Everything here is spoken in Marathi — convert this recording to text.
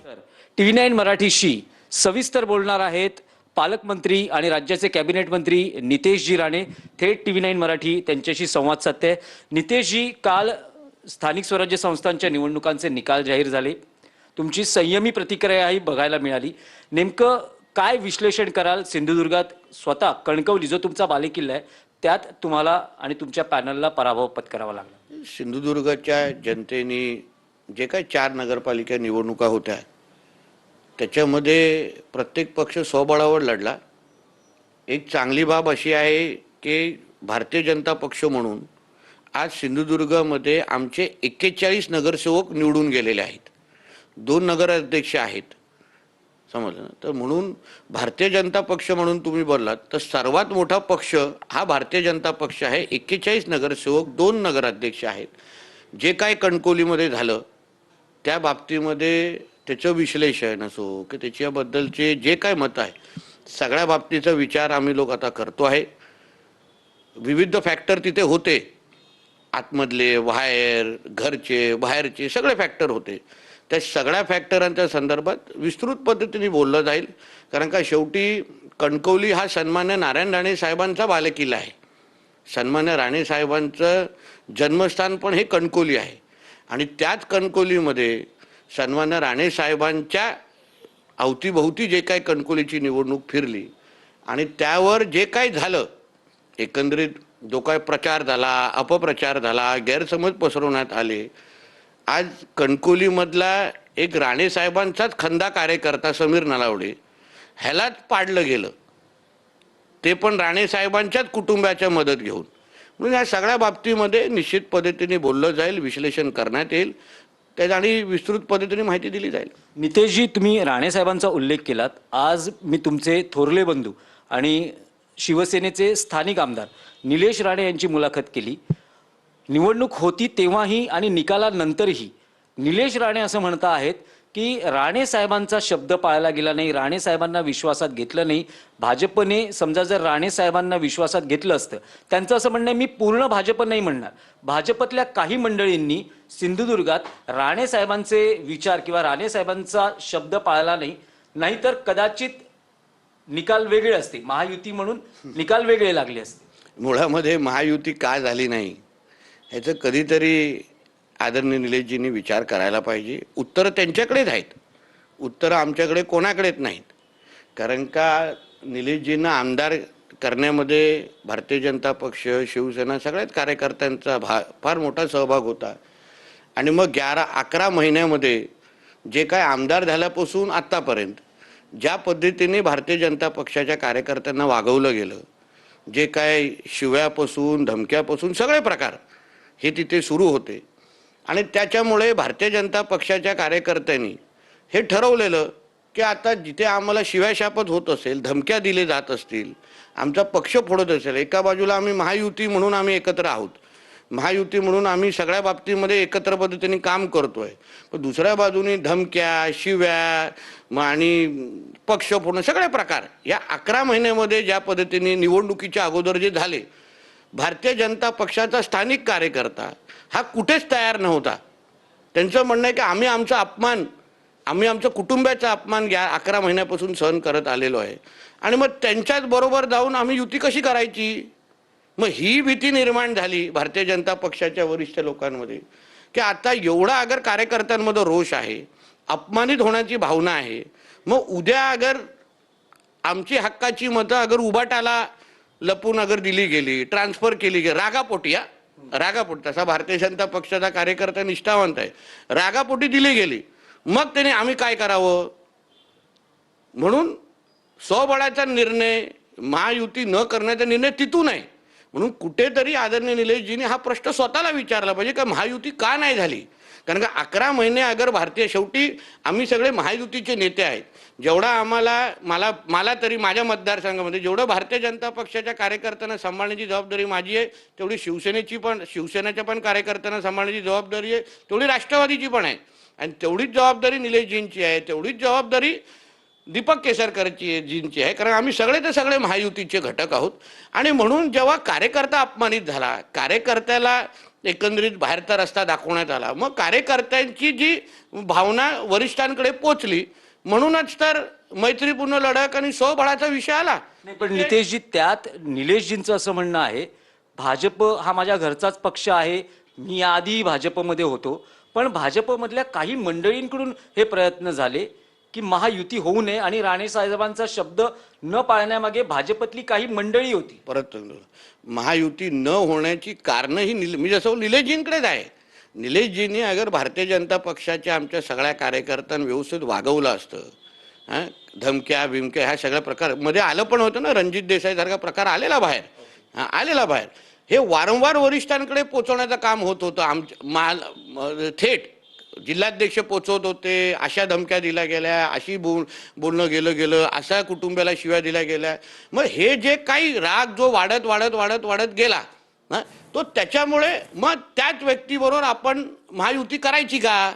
तर TV9 मराठीशी सविस्तर बोलणार आहेत पालकमंत्री आणि राज्याचे कॅबिनेट मंत्री नितेशजी राणे. थेट TV9 मराठी त्यांच्याशी संवाद साधते. नितेशजी, काल स्थानिक स्वराज्य संस्थांच्या निवडणुकांचे निकाल जाहीर झाले. तुमची संयमी प्रतिक्रियाही बघायला मिळाली. नेमकं काय विश्लेषण कराल? सिंधुदुर्गात स्वतः कणकवली जो तुमचा बालेकिल्ला आहे त्यात तुम्हाला आणि तुमच्या पॅनलला पराभव पत्करावा लागला. सिंधुदुर्गाच्या जनतेने जे काही 4 नगरपालिका निवडणुका होत्या त्याच्यामध्ये प्रत्येक पक्ष स्वबळावर लढला. एक चांगली बाब अशी आहे की भारतीय जनता पक्ष म्हणून आज सिंधुदुर्गामध्ये आमचे 41 नगरसेवक निवडून गेलेले आहेत. 2 नगराध्यक्ष आहेत. समजलं ना? तर म्हणून भारतीय जनता पक्ष म्हणून तुम्ही बोललात तर सर्वात मोठा पक्ष हा भारतीय जनता पक्ष आहे. 41 नगरसेवक, 2 नगराध्यक्ष आहेत. जे काय कणकवलीमध्ये झालं त्या बाबतीमध्ये त्याचं विश्लेषण असो की त्याच्याबद्दलचे जे काय मत आहे सगळ्या बाबतीचा विचार आम्ही लोक आता करतो आहे. विविध फॅक्टर तिथे होते, आतमधले, बाहेर, घरचे, बाहेरचे सगळे फॅक्टर होते. त्या सगळ्या फॅक्टरांच्या संदर्भात विस्तृत पद्धतीने बोललं जाईल. कारण का शेवटी कणकवली हा सन्मान्य नारायण राणे साहेबांचा बालेकिल्ला आहे. सन्मान्य राणे साहेबांचं जन्मस्थान पण हे कणकवली आहे आणि त्याच कणकवलीमध्ये सन्मान्य राणे साहेबांच्या अवतीभोवती जे काही कणकवलीची निवडणूक फिरली आणि त्यावर जे काही झालं, एकंदरीत जो काय प्रचार झाला, अपप्रचार झाला, गैरसमज पसरवण्यात आले. आज कणकवलीमधला एक राणे साहेबांचाच खंदा कार्यकर्ता समीर नलावडे ह्यालाच पाडलं गेलं, ते पण राणे साहेबांच्याच कुटुंबाच्या मदत घेऊन. म्हणून या सगळ्या बाबतीमध्ये निश्चित पद्धतीने बोललं जाईल, विश्लेषण करण्यात येईल, त्यात आणि विस्तृत पद्धतीने माहिती दिली जाईल. नितेशजी, तुम्ही राणे साहेबांचा उल्लेख केलात. आज मी तुमचे थोरले बंधू आणि शिवसेनेचे स्थानिक आमदार निलेश राणे यांची मुलाखत केली. निवडणूक होती तेव्हाही आणि निकालानंतरही निलेश राणे असं म्हणता आहेत की राणे साहेबांचा शब्द पाळला गेला नाही, राणे साहेबांना विश्वासात घेतलं नाही. भाजपने समजा जर राणे साहेबांना विश्वासात घेतलं असतं, त्यांचं असं म्हणणं आहे, मी पूर्ण भाजप नाही म्हणणार, भाजपतल्या काही मंडळींनी सिंधुदुर्गात राणे साहेबांचे विचार किंवा राणे साहेबांचा शब्द पाळला नाही, नाहीतर कदाचित निकाल वेगळे असते, महायुती म्हणून निकाल वेगळे लागले असते. मुळामध्ये महायुती का झाली नाही ह्याचं कधीतरी आदरणीय निलेशजींनी विचार करायला पाहिजे. उत्तरं त्यांच्याकडेच आहेत, उत्तरं आमच्याकडे कोणाकडेच नाहीत. कारण का निलेशजींना आमदार करण्यामध्ये भारतीय जनता पक्ष, शिवसेना सगळ्याच कार्यकर्त्यांचा फार मोठा सहभाग होता. आणि मग 11 महिन्यामध्ये जे काय आमदार झाल्यापासून आत्तापर्यंत ज्या पद्धतीने भारतीय जनता पक्षाच्या कार्यकर्त्यांना वागवलं गेलं, जे काय शिव्यापासून धमक्यापासून सगळे प्रकार हे तिथे सुरू होते. आणि त्याच्यामुळे भारतीय जनता पक्षाच्या कार्यकर्त्यांनी हे ठरवलेलं की आता जिथे आम्हाला शिव्याशापत होत असेल, धमक्या दिले जात असतील, आमचा पक्ष फोडत असेल, एका बाजूला आम्ही महायुती म्हणून आम्ही एकत्र आहोत, महायुती म्हणून आम्ही सगळ्या बाबतीमध्ये एकत्र पद्धतीने काम करतोय, पण दुसऱ्या बाजूने धमक्या, शिव्या आणि पक्ष फोडणं सगळे प्रकार या 11 महिन्यामध्ये ज्या पद्धतीने निवडणुकीच्या अगोदर जे झाले, भारतीय जनता पक्षाचा स्थानिक कार्यकर्ता हा कुठेच तयार नव्हता. त्यांचं म्हणणं आहे की आम्ही आमच्या कुटुंबाचा अपमान या 11 महिन्यापासून सहन करत आलेलो आहे आणि मग त्यांच्याच बरोबर जाऊन आम्ही युती कशी करायची. मग ही भीती निर्माण झाली भारतीय जनता पक्षाच्या वरिष्ठ लोकांमध्ये की आता एवढा अगर कार्यकर्त्यांमध्ये रोष आहे, अपमानित होण्याची भावना आहे, मग उद्या अगर आमची हक्काची मतं अगर उबाटाला लपून अगर दिली गेली, ट्रान्सफर केली गेली, रागापोटी तसा भारतीय जनता पक्षाचा कार्यकर्ता निष्ठावंत आहे, रागापोटी दिली गेली, मग त्याने आम्ही काय करावं. म्हणून स्वबळाचा निर्णय, महायुती न करण्याचा निर्णय तिथून आहे. म्हणून कुठेतरी आदरणीय निलेशजींनी हा प्रश्न स्वतःला विचारला पाहिजे का महायुती का नाही झाली. कारण का 11 महिने अगर शेवटी आम्ही सगळे महायुतीचे नेते आहेत. जेवढा मला तरी माझ्या मतदारसंघामध्ये जेवढं भारतीय जनता पक्षाच्या कार्यकर्त्यांना सांभाळण्याची जबाबदारी माझी आहे, तेवढी शिवसेनेच्या पण कार्यकर्त्यांना सांभाळण्याची जबाबदारी आहे, तेवढी राष्ट्रवादीची पण आहे आणि तेवढीच जबाबदारी निलेशजींची आहे, तेवढीच जबाबदारी दीपक केसरकरजींची आहे. कारण आम्ही सगळे महायुतीचे घटक आहोत. आणि म्हणून जेव्हा कार्यकर्ता अपमानित झाला, कार्यकर्त्याला एकंदरीत बाहेरचा रस्ता दाखवण्यात आला. मग कार्यकर्त्यांची जी भावना वरिष्ठांकडे पोचली म्हणूनच तर मैत्रीपूर्ण लढत आणि स्वबळाचा विषय आला. नाही, पण नितेशजी, त्यात निलेशजींचं असं म्हणणं आहे, भाजप हा माझ्या घरचाच पक्ष आहे, मी आधी भाजपमध्ये होतो, पण भाजपमधल्या काही मंडळींकडून हे प्रयत्न झाले की महायुती होऊ नये आणि राणे साहेबांचा शब्द न पाळण्यामागे भाजपतली काही मंडळी होती. परत महायुती न होण्याची कारणं ही मी जसं निलेशजींकडेच आहे. निलेशजींनी अगर भारतीय जनता पक्षाच्या आमच्या सगळ्या कार्यकर्त्यांना व्यवस्थित वागवलं असतं, हां, धमक्या बिमक्या ह्या सगळ्या प्रकार मध्ये आलं पण होतं ना, रणजित देसाई सारखा प्रकार आलेला बाहेर, आलेला बाहेर. हे वारंवार वरिष्ठांकडे पोचवण्याचं काम होत होतं. थेट जिल्हाध्यक्ष पोचवत होते, अशा धमक्या दिल्या गेल्या, अशी बोलणं गेलं, अशा कुटुंबियाला शिव्या दिल्या गेल्या. मग हे जे काही राग जो वाढत वाढत वाढत वाढत गेला ना, तो त्याच्यामुळे मग त्याच व्यक्तीबरोबर आपण महायुती करायची का?